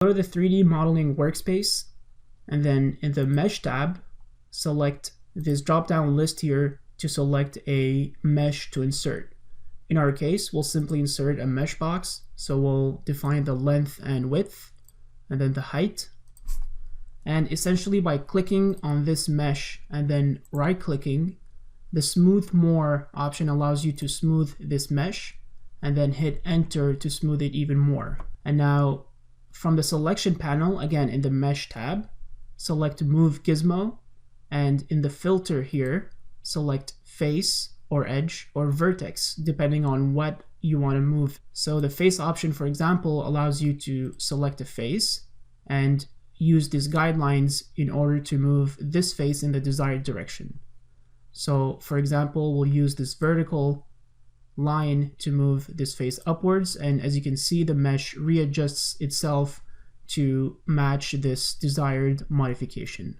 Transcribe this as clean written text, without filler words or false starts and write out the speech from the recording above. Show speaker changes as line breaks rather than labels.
Go to the 3D modeling workspace, and then in the mesh tab, select this drop-down list here to select a mesh to insert. In our case, we'll simply insert a mesh box. So we'll define the length and width, and then the height. And essentially by clicking on this mesh and then right-clicking, the Smooth More option allows you to smooth this mesh, and then hit Enter to smooth it even more. And now from the selection panel, again in the Mesh tab, select Move Gizmo, and in the filter here, select Face or Edge or Vertex, depending on what you want to move. So the face option, for example, allows you to select a face and use these guidelines in order to move this face in the desired direction. So for example, we'll use this vertical line to move this face upwards, and as you can see, the mesh readjusts itself to match this desired modification.